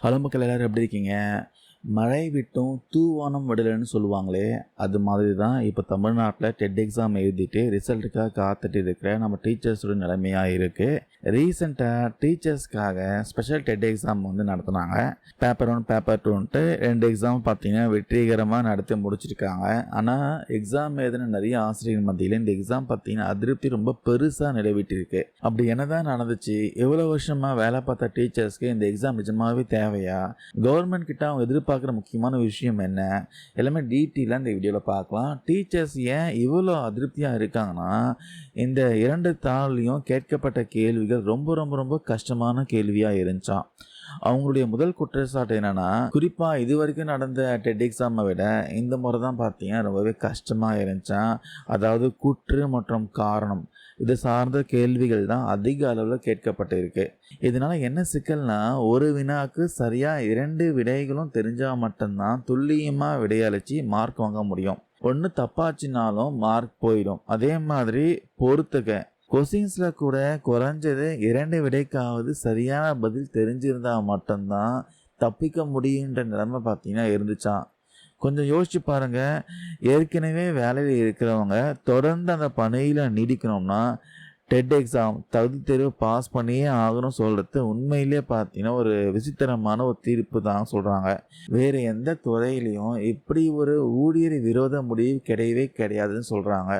Hello மக்கள் எல்லாரும் எப்படி இருக்கீங்க? மழை விட்டும் தூவானம் விடலைன்னு சொல்லுவாங்களே, அது மாதிரி தான் இப்போ தமிழ்நாட்டில் டெட் எக்ஸாம் எழுதிட்டு ரிசல்ட்டுக்காக காத்துட்டு இருக்கிற நம்ம டீச்சர்ஸோட நிலைமையாக இருக்குது. ரீசெண்டாக டீச்சர்ஸ்க்காக ஸ்பெஷல் டெட் எக்ஸாம் நடத்துனாங்க. பேப்பர் 1 பேப்பர் 2ன்ட்டு 2 எக்ஸாம் பார்த்தீங்கன்னா வெற்றிகரமாக நடத்தி முடிச்சிருக்காங்க. ஆனால் எக்ஸாம் எழுதின நிறைய ஆசிரியர் மத்தியில் இந்த எக்ஸாம் பார்த்தீங்கன்னா அதிருப்தி ரொம்ப பெருசாக நிலவிட்டிருக்கு. அப்படி என்னதான் நடந்துச்சு? எவ்வளோ வருஷமாக வேலை பார்த்த டீச்சர்ஸ்க்கு இந்த எக்ஸாம் நிஜமாகவே தேவையா? கவர்மெண்ட் கிட்ட அவங்க எதிர்பார்க்குற முக்கியமான விஷயம் என்ன? எல்லாமே டீட்டெயிலாக இந்த வீடியோவில் பார்க்கலாம். டீச்சர்ஸ் ஏன் இவ்வளோ அதிருப்தியாக இருக்காங்கன்னா, இந்த 2 தாள்லையும் கேட்கப்பட்ட கேள்விகள் ரொம்ப ரொம்ப ரொம்ப கஷ்டமான கேள்வியாக இருந்துச்சாம். அவங்களுடைய முதல் குற்றச்சாட்டு என்னன்னா, குறிப்பாக இது வரைக்கும் நடந்த டெட் எக்ஸாமை விட இந்த முறை தான் பார்த்தீங்கன்னா ரொம்பவே கஷ்டமாக இருந்துச்சான். அதாவது கூற்று மற்றும் காரணம் இது சார்ந்த கேள்விகள் தான் அதிக அளவில் கேட்கப்பட்டு இருக்கு. இதனால என்ன சிக்கல்னா, ஒரு வினாக்கு சரியாக 2 விடைகளும் தெரிஞ்சால் மட்டும்தான் துல்லியமாக விடையளித்து மார்க் வாங்க முடியும். ஒன்று தப்பாச்சுனாலும் மார்க் போயிடும். அதே மாதிரி பொறுத்துக்க கொஸ்டின்ஸில் கூட குறைஞ்சது 2 விடைக்காவது சரியான பதில் தெரிஞ்சிருந்தால் மட்டும்தான் தப்பிக்க முடியுன்ற நிலைமை பார்த்தீங்கன்னா இருந்துச்சான். கொஞ்சம் யோசிச்சு பாருங்கள். ஏற்கனவே வேலையில் இருக்கிறவங்க தொடர்ந்து அந்த பணியில் நீடிக்கணும்னா டெட் எக்ஸாம் தகுதி தேர்வு பாஸ் பண்ணியே ஆகணும் சொல்கிறது உண்மையிலே பார்த்தீங்கன்னா ஒரு விசித்திரமான ஒரு தீர்ப்பு தான் சொல்கிறாங்க. வேறு எந்த துறையிலையும் இப்படி ஒரு ஊழியர் விரோத முடிவு கிடையவே கிடையாதுன்னு சொல்கிறாங்க.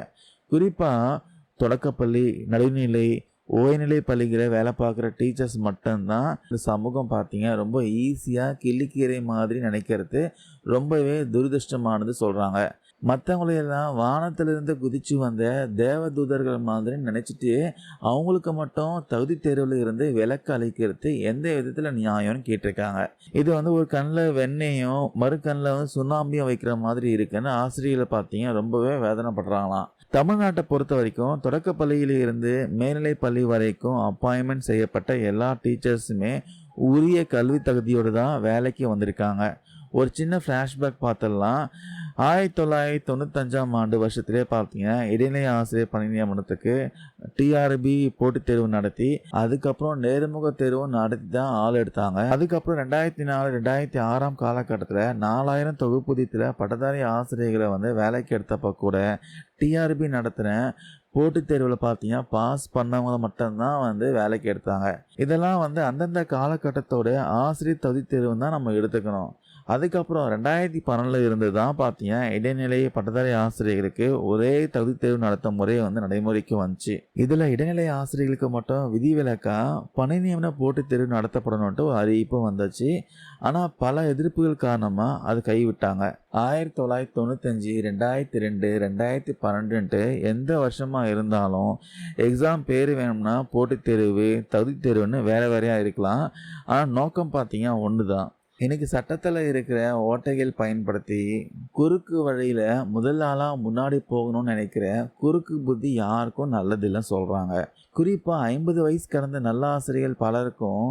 குறிப்பாக தொடக்கப்பள்ளி, நடுநிலை, ஓய்நிலை பள்ளிகளை வேலை பார்க்குற டீச்சர்ஸ் மட்டும்தான் இந்த சமூகம் பார்த்தீங்க ரொம்ப ஈஸியாக கிள்ளிக்கீரை மாதிரி நினைக்கிறது ரொம்பவே துரதிருஷ்டமானது சொல்கிறாங்க. மற்றவங்களையெல்லாம் வானத்திலிருந்து குதிச்சு வந்த தேவதூதர்கள் மாதிரி நினச்சிட்டு அவங்களுக்கு மட்டும் தகுதி தேர்வில் இருந்து விலக்கு அளிக்கிறது எந்த விதத்தில் நியாயம்னு கேட்டிருக்காங்க. இது ஒரு கண்ணில் வெண்ணெயும் மறு கண்ணில் சுண்ணாம்பியும் வைக்கிற மாதிரி இருக்குன்னு ஆசிரியர்களை பார்த்தீங்க ரொம்பவே வேதனைப்படுறாங்களாம். தமிழ்நாட்டை பொறுத்த வரைக்கும் தொடக்கப்பள்ளியில் இருந்து மேல்நிலை பள்ளி வரைக்கும் அப்பாயின்மெண்ட் செய்யப்பட்ட எல்லா டீச்சர்ஸுமே உரிய கல்வி தகுதியோடு தான் வேலைக்கு வந்திருக்காங்க. ஒரு சின்ன ஃப்ளாஷ்பேக் பார்த்துடலாம். 1995ஆம் ஆண்டு வருஷத்திலே பார்த்தீங்கன்னா இடைநிலை ஆசிரியர் பணி நியமனத்துக்கு டிஆர்பி போட்டித் தேர்வு நடத்தி அதுக்கப்புறம் நேர்முக தேர்வு நடத்தி தான் ஆள் எடுத்தாங்க. அதுக்கப்புறம் 2004-2006 காலகட்டத்தில் 4000 தொகுப்பூதியத்தில் பட்டதாரி ஆசிரியர்களை வேலைக்கு எடுத்தப்போ கூட டிஆர்பி நடத்தின போட்டித் தேர்வில் பார்த்தீங்கன்னா பாஸ் பண்ணவங்க மட்டும்தான் வேலைக்கு எடுத்தாங்க. இதெல்லாம் அந்தந்த காலகட்டத்தோட ஆசிரியர் தகுதி தேர்வு தான் நம்ம எடுத்துக்கணும். அதுக்கப்புறம் 2012 இருந்து தான் பார்த்தீங்கன்னா இடைநிலை பட்டதாரி ஆசிரியர்களுக்கு ஒரே தகுதி தேர்வு நடத்தும் முறை நடைமுறைக்கு வந்துச்சு. இதில் இடைநிலை ஆசிரியர்களுக்கு மட்டும் விதிவிலக்கா பணி நியமன போட்டித் தேர்வு நடத்தப்படணும்ட்டு ஒரு அறிவிப்பு வந்துச்சு. ஆனால் பல எதிர்ப்புகள் காரணமாக அது கைவிட்டாங்க. 1995, 2002, 2012ன்ட்டு எந்த வருஷமாக இருந்தாலும் எக்ஸாம் பேர் வேணும்னா போட்டித் தேர்வு தகுதி தேர்வுன்னு வேறு வேறையாக இருக்கலாம். ஆனால் நோக்கம் பார்த்தீங்கன்னா ஒன்று தான். இன்னைக்கு சட்டத்தில் இருக்கிற ஓட்டைகள் பயன்படுத்தி குறுக்கு வழியில் முதல் ஆளாக முன்னாடி போகணும்னு நினைக்கிற குறுக்கு புத்தி யாருக்கும் நல்லதில்லைன்னு சொல்கிறாங்க. குறிப்பாக 50 வயசு கடந்த நல்ல ஆசிரியர்கள் பலருக்கும்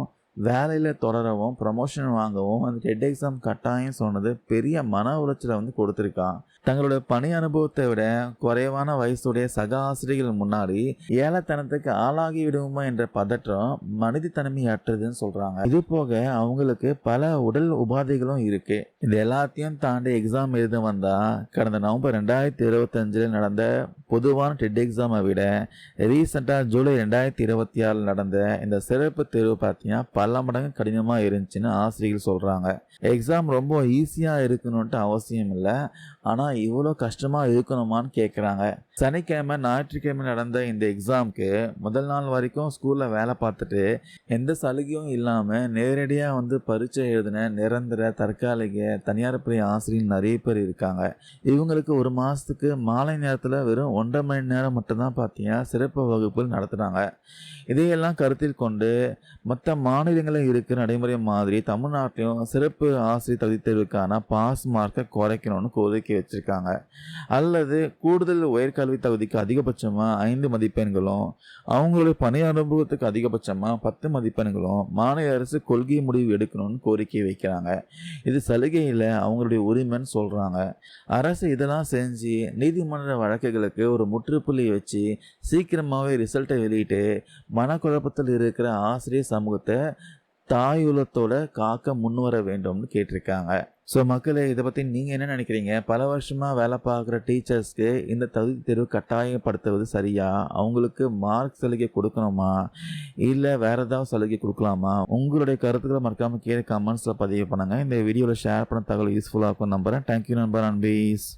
வேலையில் தொடரவும் ப்ரமோஷன் வாங்கவும் அந்த டெட் எக்ஸாம் கட்டாயம் சொன்னது பெரிய மன உளைச்சலை கொடுத்துருக்கான். தங்களோட பணி அனுபவத்தை விட குறைவான வயசுடைய சக ஆசிரியர்கள் முன்னாடி ஏலத்தனத்துக்கு ஆளாகி விடுவோமா என்ற பதற்றம் மனிதத்தன்மையற்றதுன்னு சொல்கிறாங்க. இது போக அவங்களுக்கு பல உடல் உபாதைகளும் இருக்கு. இது எல்லாத்தையும் தாண்டி எக்ஸாம் எழுத வந்தால் கடந்த நவம்பர் 2025 நடந்த பொதுவான டெட் எக்ஸாமை விட ரீசெண்டாக ஜூலை 2026 நடந்த இந்த சிறப்பு தேர்வு பார்த்தீங்கன்னா பல மடங்கு கடினமாக இருந்துச்சுன்னு ஆசிரியர்கள் சொல்கிறாங்க. எக்ஸாம் ரொம்ப ஈஸியாக இருக்கணும்ட்டு அவசியம் இல்லை, ஆனால் இவ்வளோ கஷ்டமாக இருக்கணுமான்னு கேட்குறாங்க. சனிக்கிழமை ஞாயிற்றுக்கிழமை நடந்த இந்த எக்ஸாமுக்கு முதல் நாள் வரைக்கும் ஸ்கூலில் வேலை பார்த்துட்டு எந்த சலுகையும் இல்லாமல் நேரடியாக பரீட்சை எழுதின நிரந்தர தற்காலிக தனியார் பள்ளி ஆசிரியர்கள் நிறைய பேர் இருக்காங்க. இவங்களுக்கு ஒரு மாதத்துக்கு மாலை நேரத்தில் வெறும் 1.5 மணி நேரம் மட்டும்தான் பார்த்தீங்கன்னா சிறப்பு வகுப்புகள் நடத்துகிறாங்க. இதையெல்லாம் கருத்தில் கொண்டு மற்ற மாநிலங்களில் இருக்கிற நடைமுறை மாதிரி தமிழ்நாட்டிலும் சிறப்பு ஆசிரியர் தகுதி தேர்வுக்கான பாஸ் மார்க்கை குறைக்கணும்னு கோரிக்கை வச்சுருக்காங்க. அல்லது கூடுதல் உயர்கல்வி தகுதிக்கு அதிகபட்சமாக 5 மதிப்பெண்களும் அவங்களுடைய பணி அனுபவத்துக்கு அதிகபட்சமாக 10 மதிப்பெண்களும் மாநில அரசு கொள்கை முடிவு எடுக்கணும்னு கோரிக்கை வைக்கிறாங்க. இது சலுகையில் அவங்களுடைய உரிமைன்னு சொல்கிறாங்க. அரசு இதெல்லாம் செஞ்சு நீதிமன்ற வழக்குகளுக்கு ஒரு முற்றுப்புள்ளி வச்சு சீக்கிரமாகவே ரிசல்ட்டை வெளியிட்டு மனக்குழப்பத்தில் இருக்கிற ஆசிரியர் சமூகத்தை தாய் உள்ளத்தோட காக்க முன்வர வேண்டும்னு கேட்டிருக்காங்க. ஸோ மக்களே, இதை பற்றி நீங்கள் என்ன நினைக்கிறீங்க? பல வருஷமாக வேலை பார்க்குற டீச்சர்ஸ்க்கு இந்த தகுதி தேர்வு கட்டாயப்படுத்துவது சரியா? அவங்களுக்கு மார்க் சலுகை கொடுக்கணுமா, இல்லை வேறு ஏதாவது சலுகை கொடுக்கலாமா? உங்களுடைய கருத்துக்களை மறக்காமல் கீழே கமெண்ட்ஸில் பதிவு பண்ணுங்கள். இந்த வீடியோவில் ஷேர் பண்ண தகவல் யூஸ்ஃபுல்லாக இருக்கும் நம்புகிறேன். தேங்க்யூ நண்பர் அண்ட் பீஸ்.